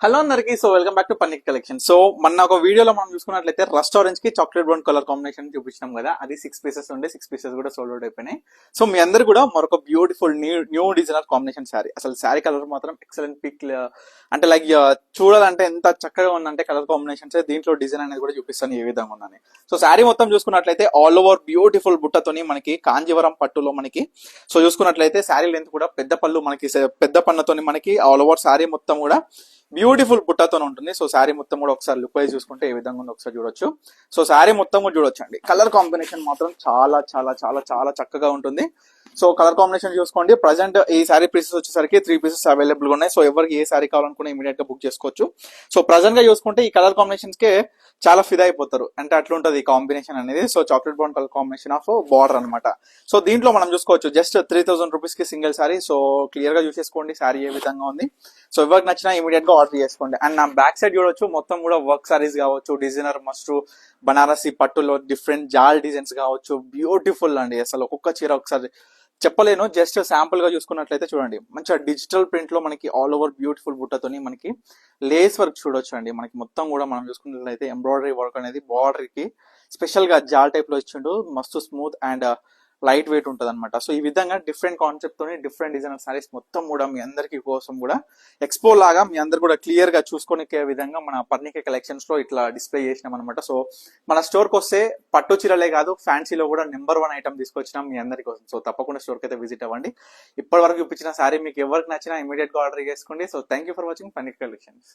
Hello అందరికి. So welcome back to paneer collection. So మన ఒక వీడియోలో మనం చూసుకున్నట్లయితే రెస్టారెంట్స్ కి చాక్లెట్ బ్రౌన్ కలర్ కాంబినేషన్ చూపించినాం కదా, అది 6 పీసెస్ ఉండే 6 పీసెస్ కూడా సోల్డ్ అవుట్ అయిపోయినాయి. సో మీ అందరు కూడా మరొక beautiful new designer combination sari. అసలు శారీ కలర్ మాత్రం ఎక్సలెంట్ పిక్, అంటే లైక్ చూడాలంటే ఎంత చక్కగా ఉందంటే కలర్ కాంబినేషన్స్. దీంట్లో డిజైన్ అనేది కూడా చూపిస్తాను ఏ విధంగా ఉందని. సో శారీ మొత్తం చూసుకున్నట్లయితే ఆల్ ఓవర్ బ్యూటిఫుల్ బుట్టతోని మనకి కాంజీవరం పట్టులో మనకి. సో చూసుకున్నట్లయితే శారీ లెంత్ కూడా పెద్ద పళ్ళు మనకి, పెద్ద పన్నుతోని మనకి ఆల్ ఓవర్ శారీ మొత్తం కూడా బ్యూటిఫుల్ బుట్టతో ఉంటుంది. సో శారీ మొత్తం కూడా ఒకసారి లుక్ వైజ్ చూసుకుంటే ఏ విధంగా ఉందో ఒకసారి చూడొచ్చు. సో శారీ మొత్తం కూడా చూడొచ్చు అండి. కలర్ కాంబినేషన్ మాత్రం చాలా చాలా చాలా చాలా చక్కగా ఉంటుంది. సో కలర్ కాంబినేషన్ చూసుకోండి. ప్రజెంట్ ఈ శారీ పీసెస్ వచ్చేసరికి 3 పీసెస్ అవైలబుల్ గా ఉన్నాయి. సో ఎవరికి ఏ శారీ కావాలనుకున్నా ఇమీడియట్ గా బుక్ చేసుకోవచ్చు. సో ప్రజెంట్ గా చూసుకుంటే ఈ కలర్ కాంబినేషన్స్ కే చాలా ఫిదా అయిపోతారు, అంటే అట్లుంటది ఈ కాంబినేషన్ అనేది. So chocolate brown colour combination of border అనమాట. సో దీంట్లో మనం చూసుకోవచ్చు జస్ట్ 3000 రూపీస్ కి సింగిల్ శారీ. సో క్లియర్ గా చూసేసుకోండి శారీ ఏ విధంగా ఉంది. సో ఎవరికి నచ్చినా ఇమీడియట్ గా ఆర్డర్ చేసుకోండి. అండ్ నా బ్యాక్ సైడ్ చూడొచ్చు మొత్తం కూడా వర్క్ సారీస్ కావచ్చు, డిజైనర్ మస్ట్ బనారసి పట్టులో డిఫరెంట్ జాల్ డిజైన్స్ కావచ్చు, బ్యూటిఫుల్ అండి. అసలు ఒక్కొక్క చీర ఒకసారి చెప్పలేను. జస్ట్ శాంపుల్ గా చూసుకున్నట్లయితే చూడండి, మంచిగా డిజిటల్ ప్రింట్ లో మనకి ఆల్ ఓవర్ బ్యూటిఫుల్ బుట్టతోని మనకి లేస్ వర్క్ చూడొచ్చు అండి. మనకి మొత్తం కూడా మనం చూసుకున్నట్లయితే ఎంబ్రాయిడరీ వర్క్ అనేది బార్డర్ కి స్పెషల్ గా జాల్ టైప్ లో ఇచ్చిండు. మస్తు స్మూత్ అండ్ లైట్ వెయిట్ ఉంటుంది అనమాట. సో ఈ విధంగా డిఫరెంట్ కాన్సెప్ట్ తోని డిఫరెంట్ డిజైనర్ సారీస్ మొత్తం కూడా మీ అందరికి కోసం కూడా ఎక్స్పో లాగా మీ అందరు కూడా క్లియర్ గా చూసుకునే విధంగా మన పర్ణిక కలెక్షన్స్ లో ఇట్లా డిస్ప్లే చేసినాం అనమాట. సో మన స్టోర్ కి వస్తే పట్టు చీరలే కాదు, ఫ్యాన్సీలో కూడా నెంబర్ 1 ఐటమ్ తీసుకొచ్చినాం మీ అందరి కోసం. సో తప్పకుండా స్టోర్ కి అయితే విజిట్ అవ్వండి. ఇప్పటి వరకు చూపించిన సారీ మీకు ఎవరికి నచ్చినా ఇమీడియట్ గా ఆర్డర్ చేసుకోండి. So thank you for watching Parnika collections.